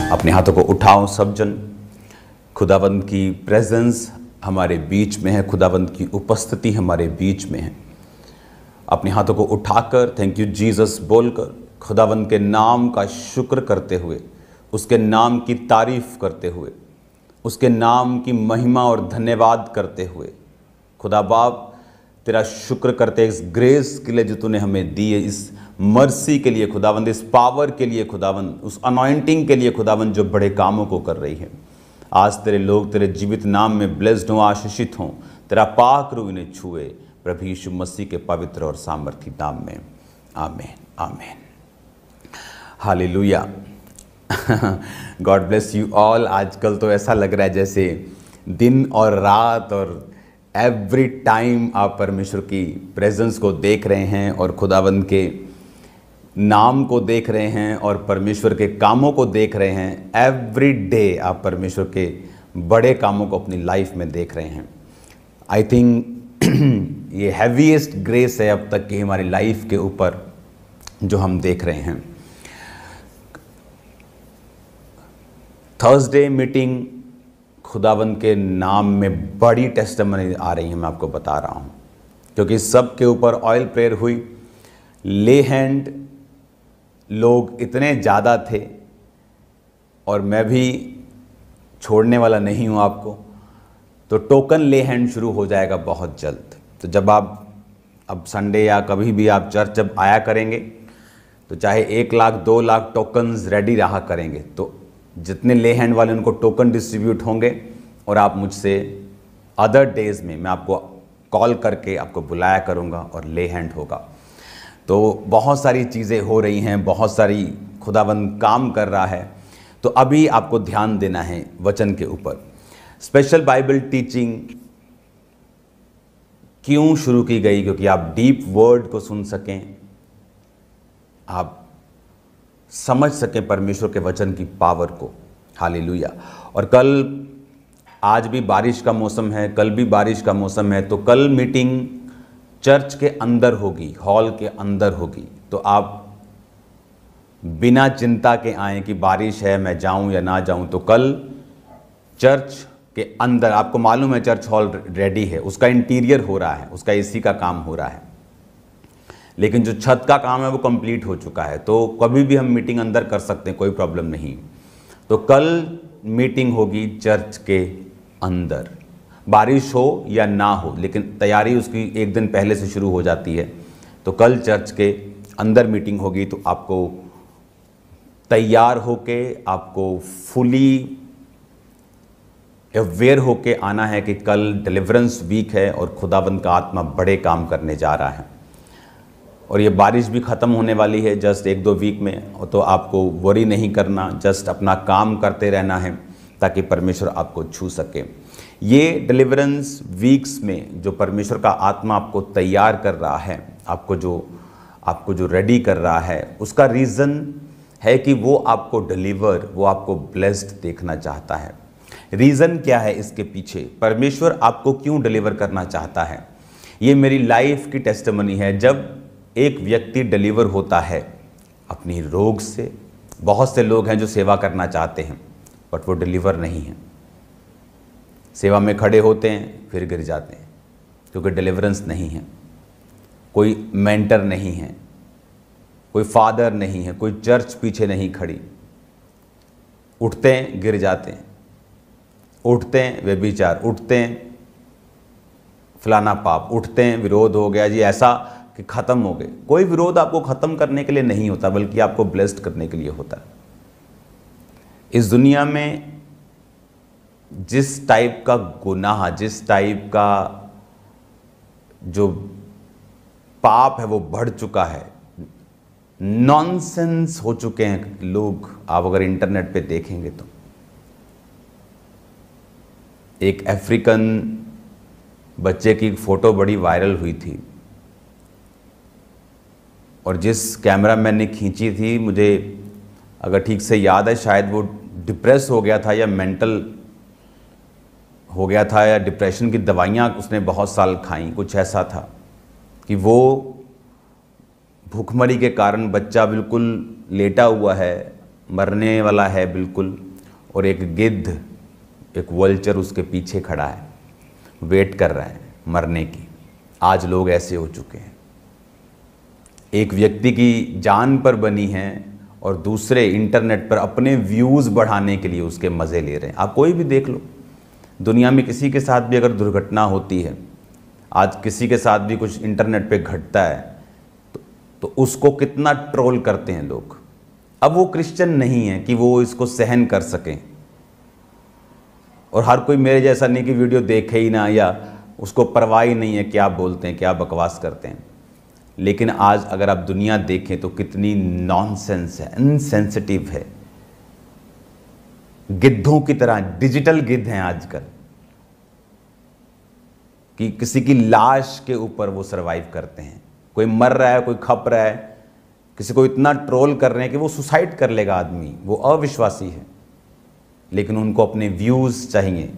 अपने हाथों को उठाओ सब जन। खुदावंद की प्रेजेंस हमारे बीच में है, खुदावंद की उपस्थिति हमारे बीच में है। अपने हाथों को उठाकर थैंक यू जीसस बोलकर खुदावंद के नाम का शुक्र करते हुए, उसके नाम की तारीफ करते हुए, उसके नाम की महिमा और धन्यवाद करते हुए, खुदा बाप तेरा शुक्र करते इस ग्रेस के लिए जो तूने हमें दी है, इस मर्सी के लिए खुदावंद, इस पावर के लिए खुदावंद, उस अनॉइंटिंग के लिए खुदावंद जो बड़े कामों को कर रही है। आज तेरे लोग तेरे जीवित नाम में ब्लेस्ड हों, आशीषित हों, तेरा पाक रूह इन्हें छुए प्रभु यीशु मसीह के पवित्र और सामर्थी नाम में, आमीन आमीन। Hallelujah. God bless you all. आजकल तो ऐसा लग रहा है जैसे दिन और रात और एवरी टाइम आप परमेश्वर की प्रेजेंस को देख रहे हैं और खुदावंद के नाम को देख रहे हैं और परमेश्वर के कामों को देख रहे हैं। एवरी डे आप परमेश्वर के बड़े कामों को अपनी लाइफ में देख रहे हैं। आई थिंक ये हैवीएस्ट ग्रेस है अब तक की हमारी लाइफ के ऊपर जो हम देख रहे हैं। थर्सडे मीटिंग खुदावंद के नाम में बड़ी टेस्टिमनी आ रही है, मैं आपको बता रहा हूँ, क्योंकि सब के ऊपर ऑयल प्रेयर हुई। ले हैंड लोग इतने ज़्यादा थे और मैं भी छोड़ने वाला नहीं हूँ आपको, तो टोकन ले हैंड शुरू हो जाएगा बहुत जल्द। तो जब आप अब संडे या कभी भी आप चर्च जब आया करेंगे तो चाहे 1 लाख 2 लाख टोकन्स रेडी रहा करेंगे, तो जितने ले हैंड वाले उनको टोकन डिस्ट्रीब्यूट होंगे और आप मुझसे अदर डेज़ में मैं आपको कॉल करके आपको बुलाया करूँगा और ले हैंड होगा। तो बहुत सारी चीज़ें हो रही हैं, बहुत सारी खुदावंद काम कर रहा है। तो अभी आपको ध्यान देना है वचन के ऊपर। स्पेशल बाइबल टीचिंग क्यों शुरू की गई? क्योंकि आप डीप वर्ड को सुन सकें, आप समझ सकें परमेश्वर के वचन की पावर को। हालेलुया। और कल, आज भी बारिश का मौसम है, कल भी बारिश का मौसम है, तो कल मीटिंग चर्च के अंदर होगी, हॉल के अंदर होगी। तो आप बिना चिंता के आएँ कि बारिश है मैं जाऊं या ना जाऊं। तो कल चर्च के अंदर, आपको मालूम है चर्च हॉल रेडी है, उसका इंटीरियर हो रहा है, उसका एसी का काम हो रहा है, लेकिन जो छत का काम है वो कंप्लीट हो चुका है। तो कभी भी हम मीटिंग अंदर कर सकते हैं, कोई प्रॉब्लम नहीं। तो कल मीटिंग होगी चर्च के अंदर, बारिश हो या ना हो, लेकिन तैयारी उसकी 1 दिन पहले से शुरू हो जाती है। तो कल चर्च के अंदर मीटिंग होगी, तो आपको तैयार होके, आपको फुली अवेयर होके आना है कि कल डिलीवरेंस वीक है और खुदावंद का आत्मा बड़े काम करने जा रहा है। और ये बारिश भी ख़त्म होने वाली है जस्ट 1-2 वीक में। तो आपको वरी नहीं करना, जस्ट अपना काम करते रहना है ताकि परमेश्वर आपको छू सके। ये डिलीवरेंस वीक्स में जो परमेश्वर का आत्मा आपको तैयार कर रहा है, आपको जो रेडी कर रहा है, उसका रीज़न है कि वो आपको डिलीवर, वो आपको ब्लेस्ड देखना चाहता है। रीज़न क्या है इसके पीछे? परमेश्वर आपको क्यों डिलीवर करना चाहता है? ये मेरी लाइफ की टेस्टिमनी है। जब एक व्यक्ति डिलीवर होता है अपनी रोग से, बहुत से लोग हैं जो सेवा करना चाहते हैं बट वो डिलीवर नहीं है। सेवा में खड़े होते हैं फिर गिर जाते हैं क्योंकि डिलीवरेंस नहीं है। कोई मेंटर नहीं है, कोई फादर नहीं है, कोई चर्च पीछे नहीं खड़ी। उठते हैं गिर जाते हैं, उठते हैं व्यभिचार, उठते हैं फलाना पाप, उठते हैं विरोध हो गया जी ऐसा कि ख़त्म हो गए। कोई विरोध आपको ख़त्म करने के लिए नहीं होता, बल्कि आपको ब्लेस्ड करने के लिए होता है। इस दुनिया में जिस टाइप का गुनाह, जिस टाइप का जो पाप है वो बढ़ चुका है, नॉनसेंस हो चुके हैं लोग। आप अगर इंटरनेट पे देखेंगे तो एक अफ्रीकन बच्चे की फ़ोटो बड़ी वायरल हुई थी और जिस कैमरामैन ने खींची थी, मुझे अगर ठीक से याद है, शायद वो डिप्रेस हो गया था या मेंटल हो गया था या डिप्रेशन की दवाइयाँ उसने बहुत साल खाई, कुछ ऐसा था कि वो भूखमरी के कारण बच्चा बिल्कुल लेटा हुआ है मरने वाला है बिल्कुल, और एक गिद्ध, एक वल्चर उसके पीछे खड़ा है, वेट कर रहा है मरने की। आज लोग ऐसे हो चुके हैं, एक व्यक्ति की जान पर बनी है और दूसरे इंटरनेट पर अपने व्यूज़ बढ़ाने के लिए उसके मज़े ले रहे हैं। आप कोई भी देख लो, दुनिया में किसी के साथ भी अगर दुर्घटना होती है, आज किसी के साथ भी कुछ इंटरनेट पे घटता है तो उसको कितना ट्रोल करते हैं लोग। अब वो क्रिश्चियन नहीं है कि वो इसको सहन कर सकें, और हर कोई मेरे जैसा नहीं कि वीडियो देखे ही ना, या उसको परवाह ही नहीं है क्या बोलते हैं, क्या बकवास करते हैं। लेकिन आज अगर आप दुनिया देखें तो कितनी नॉनसेंस है, इनसेंसिटिव है, गिद्धों की तरह, डिजिटल गिद्ध हैं आजकल, कि किसी की लाश के ऊपर वो सरवाइव करते हैं। कोई मर रहा है, कोई खप रहा है, किसी को इतना ट्रोल कर रहे हैं कि वो सुसाइड कर लेगा आदमी, वो अविश्वासी है। लेकिन उनको अपने व्यूज़ चाहिए,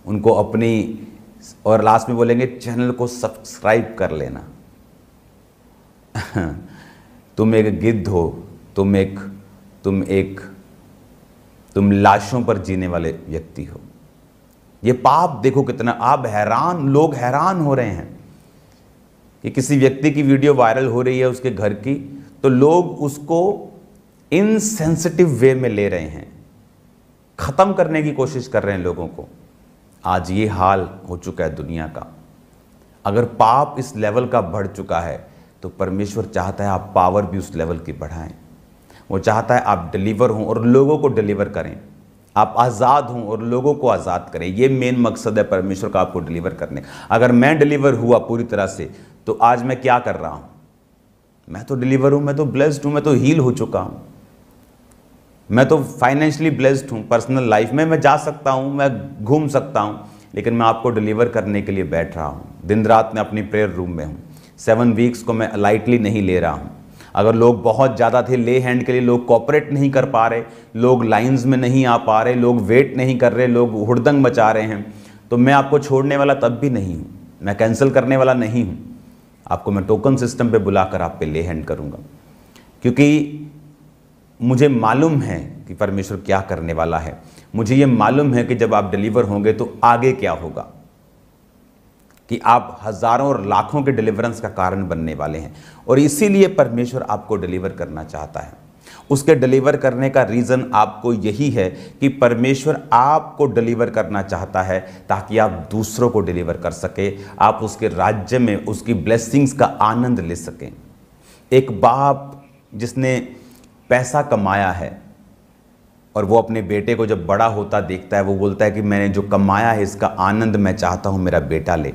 उनको अपनी, और लास्ट में बोलेंगे चैनल को सब्सक्राइब कर लेना। तुम एक गिद्ध हो, तुम लाशों पर जीने वाले व्यक्ति हो। ये पाप देखो कितना, आप हैरान, लोग हैरान हो रहे हैं कि किसी व्यक्ति की वीडियो वायरल हो रही है उसके घर की, तो लोग उसको इनसेंसिटिव वे में ले रहे हैं, ख़त्म करने की कोशिश कर रहे हैं लोगों को। आज ये हाल हो चुका है दुनिया का। अगर पाप इस लेवल का बढ़ चुका है तो परमेश्वर चाहता है आप पावर भी उस लेवल की बढ़ाएं। वो चाहता है आप डिलीवर हों और लोगों को डिलीवर करें, आप आज़ाद हों और लोगों को आज़ाद करें। ये मेन मकसद है परमेश्वर का, आपको डिलीवर करने। अगर मैं डिलीवर हुआ पूरी तरह से तो आज मैं क्या कर रहा हूँ? मैं तो डिलीवर हूँ, मैं तो ब्लेस्ड हूँ, मैं तो हील हो चुका हूँ, मैं तो फाइनेंशियली ब्लेस्ड हूँ। पर्सनल लाइफ में मैं जा सकता हूँ, मैं घूम सकता हूँ, लेकिन मैं आपको डिलीवर करने के लिए बैठ रहा हूँ। दिन रात मैं अपनी प्रेयर रूम में हूँ। 7 वीक्स को मैं लाइटली नहीं ले रहा हूँ। अगर लोग बहुत ज़्यादा थे, ले हैंड के लिए लोग कोऑपरेट नहीं कर पा रहे, लोग लाइंस में नहीं आ पा रहे, लोग वेट नहीं कर रहे, लोग हुड़दंग मचा रहे हैं, तो मैं आपको छोड़ने वाला तब भी नहीं हूँ, मैं कैंसिल करने वाला नहीं हूँ। आपको मैं टोकन सिस्टम पे बुलाकर आप पे ले हैंड करूँगा, क्योंकि मुझे मालूम है कि परमेश्वर क्या करने वाला है। मुझे ये मालूम है कि जब आप डिलीवर होंगे तो आगे क्या होगा, कि आप हज़ारों और लाखों के डिलीवरेंस का कारण बनने वाले हैं। और इसीलिए परमेश्वर आपको डिलीवर करना चाहता है। उसके डिलीवर करने का रीज़न आपको यही है कि परमेश्वर आपको डिलीवर करना चाहता है ताकि आप दूसरों को डिलीवर कर सके, आप उसके राज्य में उसकी ब्लेसिंग्स का आनंद ले सकें। एक बाप जिसने पैसा कमाया है और वो अपने बेटे को जब बड़ा होता देखता है, वो बोलता है कि मैंने जो कमाया है इसका आनंद मैं चाहता हूँ मेरा बेटा ले।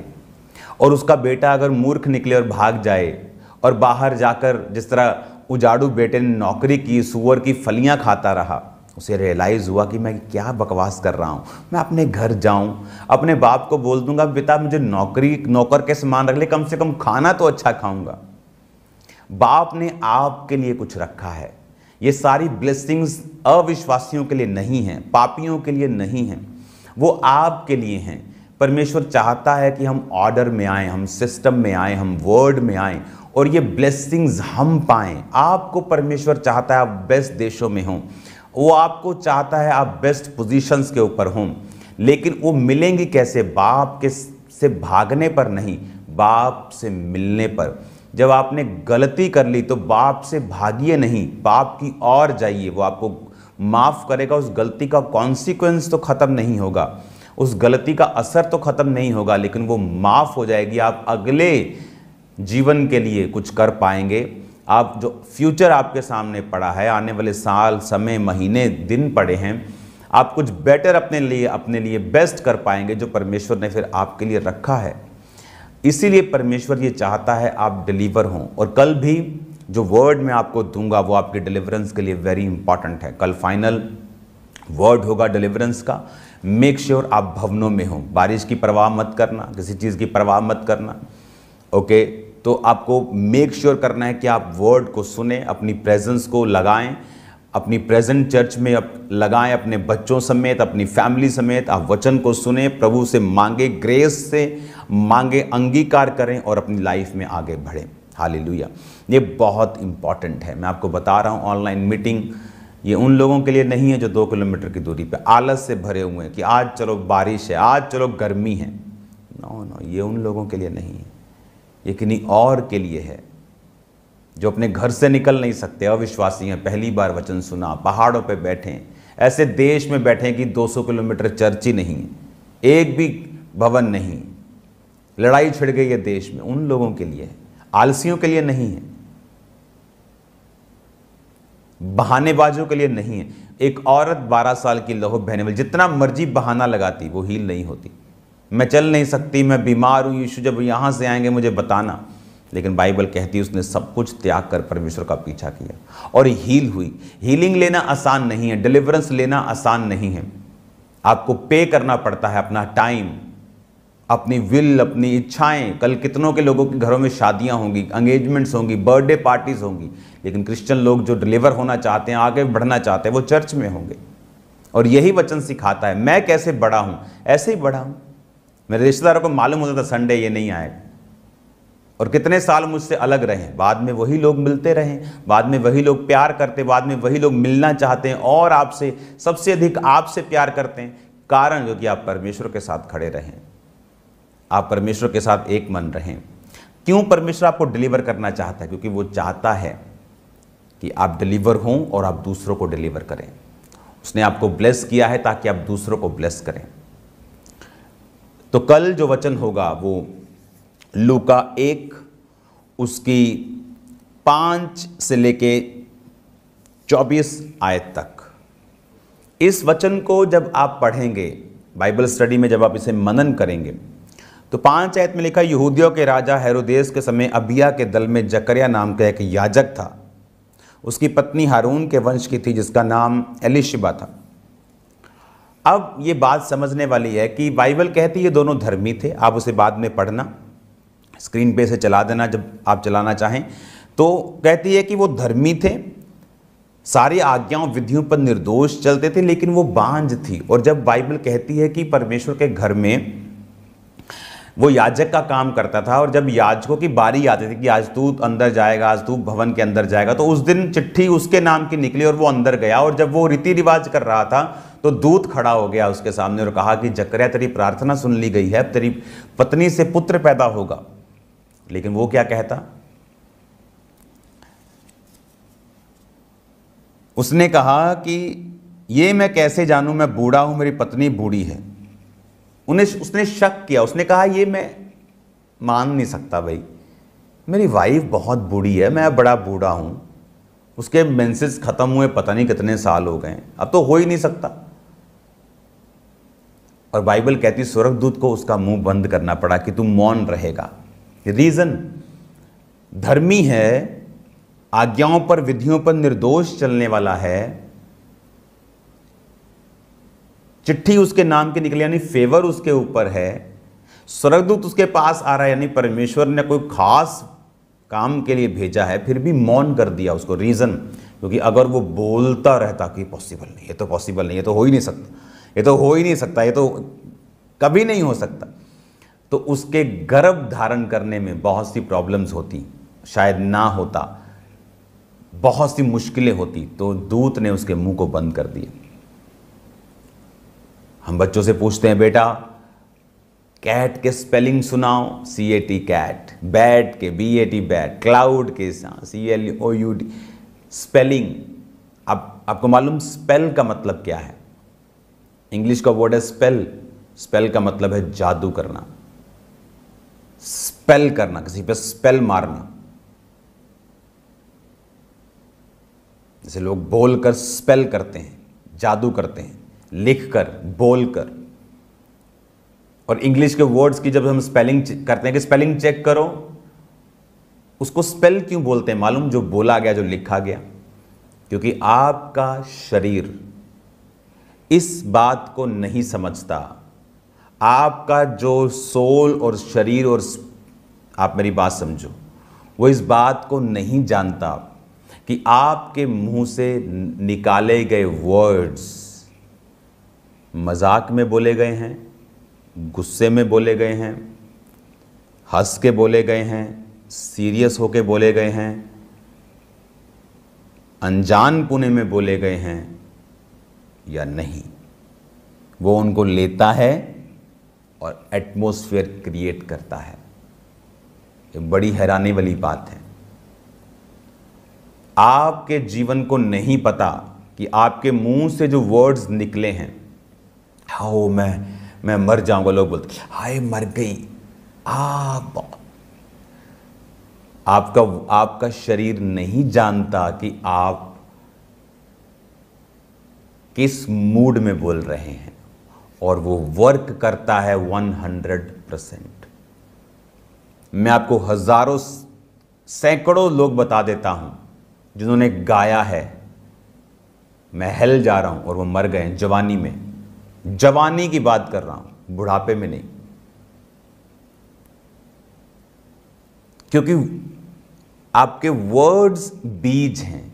और उसका बेटा अगर मूर्ख निकले और भाग जाए और बाहर जाकर जिस तरह उजाड़ू बेटे ने नौकरी की, सूअर की फलियां खाता रहा, उसे रियलाइज़ हुआ कि मैं क्या बकवास कर रहा हूँ। मैं अपने घर जाऊँ, अपने बाप को बोल दूंगा बेटा मुझे नौकर के समान रख ले, कम से कम खाना तो अच्छा खाऊंगा। बाप ने आपके लिए कुछ रखा है। ये सारी ब्लेसिंग्स अविश्वासियों के लिए नहीं हैं, पापियों के लिए नहीं हैं, वो आपके लिए हैं। परमेश्वर चाहता है कि हम ऑर्डर में आएँ, हम सिस्टम में आएँ, हम वर्ड में आएँ और ये ब्लेसिंग्स हम पाएँ। आपको परमेश्वर चाहता है आप बेस्ट देशों में हों, वो आपको चाहता है आप बेस्ट पोजीशंस के ऊपर हों, लेकिन वो मिलेंगी कैसे? बाप के से भागने पर नहीं, बाप से मिलने पर। जब आपने गलती कर ली तो बाप से भागिए नहीं, बाप की ओर जाइए, वो आपको माफ़ करेगा। उस गलती का कॉन्सिक्वेंस तो ख़त्म नहीं होगा, उस गलती का असर तो ख़त्म नहीं होगा, लेकिन वो माफ़ हो जाएगी। आप अगले जीवन के लिए कुछ कर पाएंगे। आप जो फ्यूचर आपके सामने पड़ा है, आने वाले साल, समय, महीने, दिन पड़े हैं, आप कुछ बेटर अपने लिए बेस्ट कर पाएंगे जो परमेश्वर ने फिर आपके लिए रखा है। इसीलिए परमेश्वर ये चाहता है आप डिलीवर हों। और कल भी जो वर्ड मैं आपको दूंगा वो आपके डिलीवरेंस के लिए वेरी इंपॉर्टेंट है। कल फाइनल वर्ड होगा डिलीवरेंस का। मेक श्योर आप भवनों में हों, बारिश की परवाह मत करना, किसी चीज़ की परवाह मत करना। ओके, तो आपको मेक श्योर करना है कि आप वर्ड को सुने, अपनी प्रेजेंस को लगाएं, अपनी प्रेजेंट चर्च में लगाएं, अपने बच्चों समेत, अपनी फैमिली समेत। आप वचन को सुने, प्रभु से मांगे, ग्रेस से मांगे, अंगीकार करें और अपनी लाइफ में आगे बढ़ें। हालेलुया। ये बहुत इंपॉर्टेंट है। मैं आपको बता रहा हूँ, ऑनलाइन मीटिंग ये उन लोगों के लिए नहीं है जो 2 किलोमीटर की दूरी पे आलस से भरे हुए हैं कि आज चलो बारिश है, आज चलो गर्मी है। नो नो, ये उन लोगों के लिए नहीं है, ये किन्हीं और के लिए है जो अपने घर से निकल नहीं सकते, अविश्वासी हैं, पहली बार वचन सुना, पहाड़ों पे बैठे हैं, ऐसे देश में बैठे हैं कि 200 किलोमीटर चर्च ही नहीं है, एक भी भवन नहीं, लड़ाई छिड़ गई है देश में। उन लोगों के लिए है, आलसियों के लिए नहीं है, बहानेबाजों के लिए नहीं है। एक औरत 12 साल की लहू बहने वाली जितना मर्जी बहाना लगाती, वो हील नहीं होती। मैं चल नहीं सकती, मैं बीमार हूँ, यीशु जब यहाँ से आएंगे मुझे बताना। लेकिन बाइबल कहती है उसने सब कुछ त्याग कर परमेश्वर का पीछा किया और हील हुई। हीलिंग लेना आसान नहीं है, डिलीवरेंस लेना आसान नहीं है। आपको पे करना पड़ता है अपना टाइम, अपनी विल, अपनी इच्छाएं। कल कितनों के लोगों के घरों में शादियां होंगी, एंगेजमेंट्स होंगी, बर्थडे पार्टीज होंगी, लेकिन क्रिश्चियन लोग जो डिलीवर होना चाहते हैं, आगे बढ़ना चाहते हैं, वो चर्च में होंगे। और यही वचन सिखाता है। मैं कैसे बड़ा हूं, ऐसे ही बड़ा हूं। मेरे रिश्तेदारों को मालूम होता था संडे ये नहीं आएगा, और कितने साल मुझसे अलग रहे, बाद में वही लोग मिलते रहे, बाद में वही लोग प्यार करते, बाद में वही लोग मिलना चाहते हैं और आपसे सबसे अधिक आपसे प्यार करते हैं। कारण जो कि आप परमेश्वर के साथ खड़े रहें, आप परमेश्वर के साथ एक मन रहें। क्यों परमेश्वर आपको डिलीवर करना चाहता है? क्योंकि वो चाहता है कि आप डिलीवर हों और आप दूसरों को डिलीवर करें। उसने आपको ब्लेस किया है ताकि आप दूसरों को ब्लेस करें। तो कल जो वचन होगा वो लूका 1 उसकी 5 से लेके 24 आयत तक। इस वचन को जब आप पढ़ेंगे बाइबल स्टडी में, जब आप इसे मनन करेंगे, तो 5 आयत में लिखा, यहूदियों के राजा हेरोदेस के समय अबिया के दल में जकरिया नाम का एक याजक था। उसकी पत्नी हारून के वंश की थी जिसका नाम एलिशिबा था। अब ये बात समझने वाली है कि बाइबल कहती है ये दोनों धर्मी थे। आप उसे बाद में पढ़ना, स्क्रीन पे से चला देना जब आप चलाना चाहें। तो कहती है कि वो धर्मी थे, सारी आज्ञाओं विधियों पर निर्दोष चलते थे, लेकिन वो बांझ थी। और जब बाइबल कहती है कि परमेश्वर के घर में वो याजक का काम करता था, और जब याजकों की बारी आती थी कि आज तू अंदर जाएगा, आज तू भवन के अंदर जाएगा, तो उस दिन चिट्ठी उसके नाम की निकली और वो अंदर गया। और जब वो रीति रिवाज कर रहा था तो दूत खड़ा हो गया उसके सामने और कहा कि जकरिया तेरी प्रार्थना सुन ली गई है, तेरी पत्नी से पुत्र पैदा होगा। लेकिन वो क्या कहता? उसने कहा कि ये मैं कैसे जानूं, मैं बूढ़ा हूं, मेरी पत्नी बूढ़ी है। उसने शक किया, उसने कहा ये मैं मान नहीं सकता भाई, मेरी वाइफ बहुत बूढ़ी है, मैं बड़ा बूढ़ा हूं, उसके मेंसेस खत्म हुए पता नहीं कितने साल हो गए, अब तो हो ही नहीं सकता। और बाइबल कहती स्वर्गदूत को उसका मुंह बंद करना पड़ा कि तू मौन रहेगा। रीजन, धर्मी है, आज्ञाओं पर विधियों पर निर्दोष चलने वाला है, चिट्ठी उसके नाम की निकली यानी फेवर उसके ऊपर है, स्वर्गदूत उसके पास आ रहा है यानी परमेश्वर ने कोई खास काम के लिए भेजा है, फिर भी मौन कर दिया उसको। रीजन, क्योंकि अगर वो बोलता रहता कि पॉसिबल नहीं, ये तो पॉसिबल नहीं, ये तो हो ही नहीं सकता, ये तो हो ही नहीं सकता, ये तो कभी नहीं हो सकता, तो उसके गर्भ धारण करने में बहुत सी प्रॉब्लम्स होती, शायद ना होता, बहुत सी मुश्किलें होती। तो दूत ने उसके मुंह को बंद कर दिया। हम बच्चों से पूछते हैं, बेटा कैट के स्पेलिंग सुनाओ, CAT कैट, बैट के BAT बैट, क्लाउड के CLOUD स्पेलिंग। आपको मालूम स्पेल का मतलब क्या है? इंग्लिश का वर्ड है स्पेल। स्पेल का मतलब है जादू करना, स्पेल करना, किसी पे स्पेल मारना। जैसे लोग बोलकर स्पेल करते हैं, जादू करते हैं, लिखकर, बोलकर। और इंग्लिश के वर्ड्स की जब हम स्पेलिंग करते हैं कि स्पेलिंग चेक करो, उसको स्पेल क्यों बोलते हैं मालूम? जो बोला गया, जो लिखा गया। क्योंकि आपका शरीर इस बात को नहीं समझता, आपका जो सोल और शरीर, और आप मेरी बात समझो, वो इस बात को नहीं जानता कि आपके मुंह से निकाले गए वर्ड्स मजाक में बोले गए हैं, गुस्से में बोले गए हैं, हंस के बोले गए हैं, सीरियस होके बोले गए हैं, अनजान पुणे में बोले गए हैं या नहीं, वो उनको लेता है और एटमॉस्फेयर क्रिएट करता है। ये बड़ी हैरानी वाली बात है। आपके जीवन को नहीं पता कि आपके मुंह से जो वर्ड्स निकले हैं, हाओ मैं मर जाऊंगा, लोग बोलते हाय मर गई। आपका शरीर नहीं जानता कि आप किस मूड में बोल रहे हैं, और वो वर्क करता है 100%। मैं आपको हजारों सैकड़ों लोग बता देता हूं जिन्होंने गाया है मैं हेल जा रहा हूं और वो मर गए जवानी में। जवानी की बात कर रहा हूं, बुढ़ापे में नहीं। क्योंकि आपके वर्ड्स बीज हैं।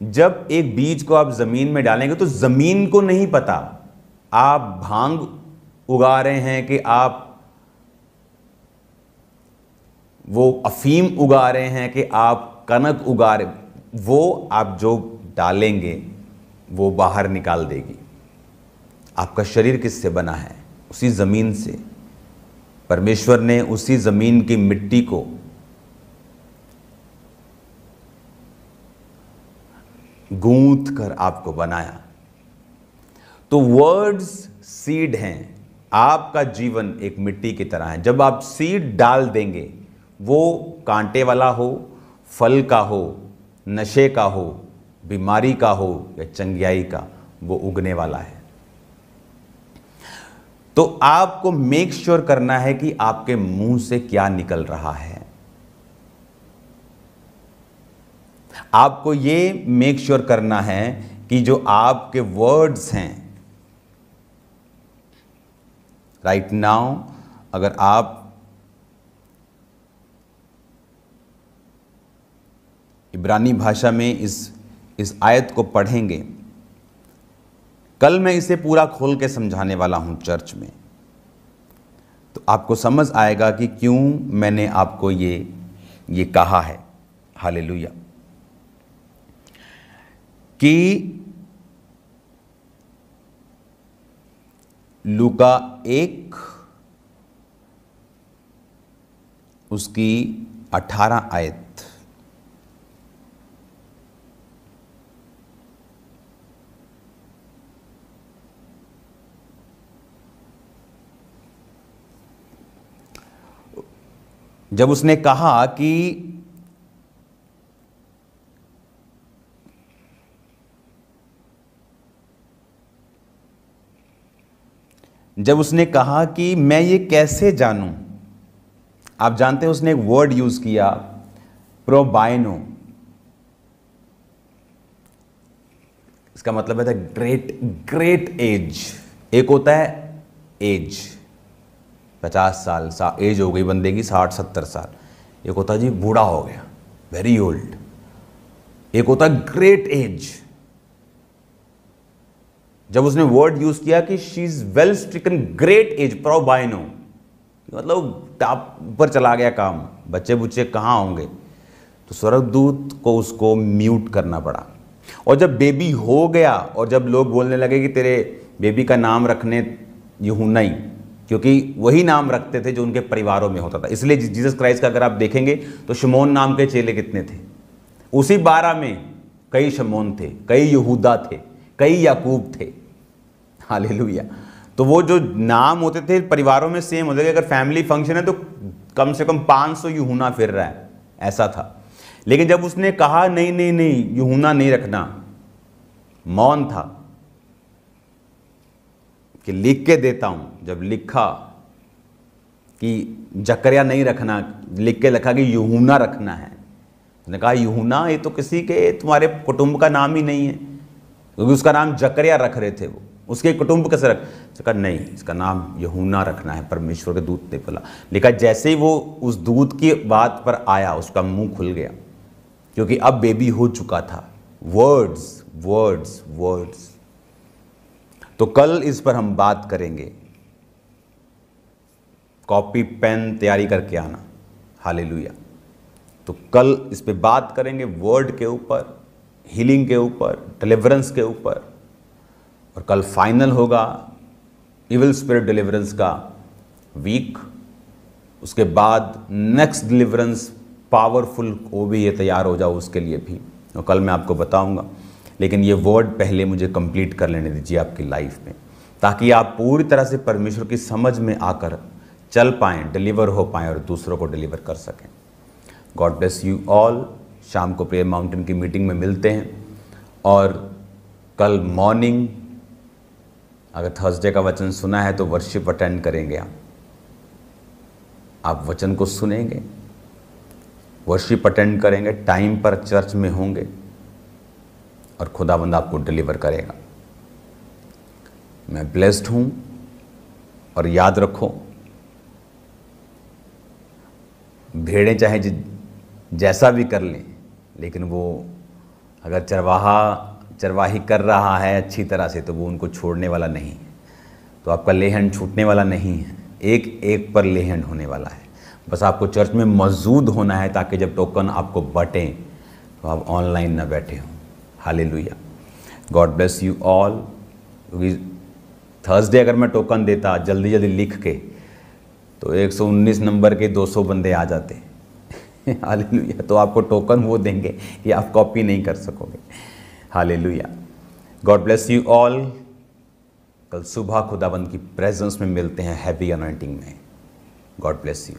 जब एक बीज को आप जमीन में डालेंगे तो जमीन को नहीं पता आप भांग उगा रहे हैं कि आप वो अफीम उगा रहे हैं कि आप कनक उगा रहे। वो आप जो डालेंगे वो बाहर निकाल देगी। आपका शरीर किससे बना है? उसी जमीन से। परमेश्वर ने उसी जमीन की मिट्टी को गूंथ कर आपको बनाया। तो वर्ड्स सीड हैं। आपका जीवन एक मिट्टी की तरह है। जब आप सीड डाल देंगे, वो कांटे वाला हो, फल का हो, नशे का हो, बीमारी का हो या चंगियाई का, वो उगने वाला है। तो आपको मेक श्योर करना है कि आपके मुंह से क्या निकल रहा है। आपको ये मेक श्योर करना है कि जो आपके वर्ड्स हैं राइट नाउ, अगर आप इब्रानी भाषा में इस आयत को पढ़ेंगे, कल मैं इसे पूरा खोल के समझाने वाला हूं चर्च में, तो आपको समझ आएगा कि क्यों मैंने आपको ये कहा है। हालेलुया। कि लूका 1 उसकी 18 आयत, जब उसने कहा कि मैं ये कैसे जानूं। आप जानते हैं उसने एक वर्ड यूज किया, प्रोबाइनो। इसका मतलब है ग्रेट एज। एक होता है एज 50 साल एज हो गई बंदे की, 60-70 साल। एक होता है जी बूढ़ा हो गया, वेरी ओल्ड। एक होता है ग्रेट एज। जब उसने वर्ड यूज किया कि she is well stricken great age, प्रोबाइनो, मतलब टॉप पर चला गया काम, बच्चे बुच्चे कहाँ होंगे, तो स्वर्गदूत को उसको म्यूट करना पड़ा। और जब बेबी हो गया और जब लोग बोलने लगे कि तेरे बेबी का नाम रखने यूहन्ना ही, क्योंकि वही नाम रखते थे जो उनके परिवारों में होता था। इसलिए जीसस क्राइस्ट का अगर आप देखेंगे तो शमौन नाम के चेले कितने थे? उसी 12 में कई शमौन थे, कई यहूदा थे, कई याकूब थे। हालेलुया। तो वो जो नाम होते थे परिवारों में सेम होते थे। अगर फैमिली फंक्शन है तो कम से कम 500 यूहन्ना फिर रहा है, ऐसा था। लेकिन जब उसने कहा नहीं यूहन्ना नहीं रखना, मौन था कि लिख के देता हूं। जब लिखा कि जकरिया नहीं रखना, लिख के लिखा कि यूहन्ना रखना है, उसने कहा यूहन्ना ये तो किसी के तुम्हारे कुटुंब का नाम ही नहीं है, क्योंकि उसका नाम जकरिया रख रहे थे वो, उसके कुटुंब कैसे रख। कहा नहीं, इसका नाम यूहन्ना रखना है, परमेश्वर के दूत ने बोला। लेकिन जैसे ही वो उस दूत की बात पर आया, उसका मुंह खुल गया, क्योंकि अब बेबी हो चुका था। Words words words. तो कल इस पर हम बात करेंगे। कॉपी पेन तैयारी करके आना। हालेलुया। तो कल इस पे बात करेंगे वर्ड के ऊपर, हीलिंग के ऊपर, डिलीवरेंस के ऊपर, और कल फाइनल होगा इविल स्पिरिट डिलीवरेंस का वीक। उसके बाद नेक्स्ट डिलीवरेंस पावरफुल, वो भी ये तैयार हो जाओ उसके लिए भी, और कल मैं आपको बताऊंगा। लेकिन ये वर्ड पहले मुझे कंप्लीट कर लेने दीजिए आपकी लाइफ में, ताकि आप पूरी तरह से परमेश्वर की समझ में आकर चल पाएँ, डिलीवर हो पाएँ और दूसरों को डिलीवर कर सकें। God bless you all. शाम को प्रेयर माउंटेन की मीटिंग में मिलते हैं, और कल मॉर्निंग अगर थर्सडे का वचन सुना है तो वर्शिप अटेंड करेंगे। आप वचन को सुनेंगे, वर्शिप अटेंड करेंगे, टाइम पर चर्च में होंगे, और खुदावंद आपको डिलीवर करेगा। मैं ब्लेस्ड हूँ, और याद रखो, भेड़ें चाहे जैसा भी कर लें, लेकिन वो अगर चरवाही कर रहा है अच्छी तरह से, तो वो उनको छोड़ने वाला नहीं है। तो आपका लेहन छूटने वाला नहीं है, एक एक पर लेहन होने वाला है। बस आपको चर्च में मौजूद होना है, ताकि जब टोकन आपको बटें तो आप ऑनलाइन ना बैठे हों। Hallelujah. God bless you all. क्योंकि थर्सडे अगर मैं टोकन देता जल्दी जल्दी लिख के, तो 119 नंबर के 200 बंदे आ जाते। हालेलुया। तो आपको टोकन वो देंगे कि आप कॉपी नहीं कर सकोगे। Hallelujah. God bless you all. कल सुबह खुदाबंद की प्रेजेंस में मिलते हैं हैवी अनॉइंटिंग में। God bless you.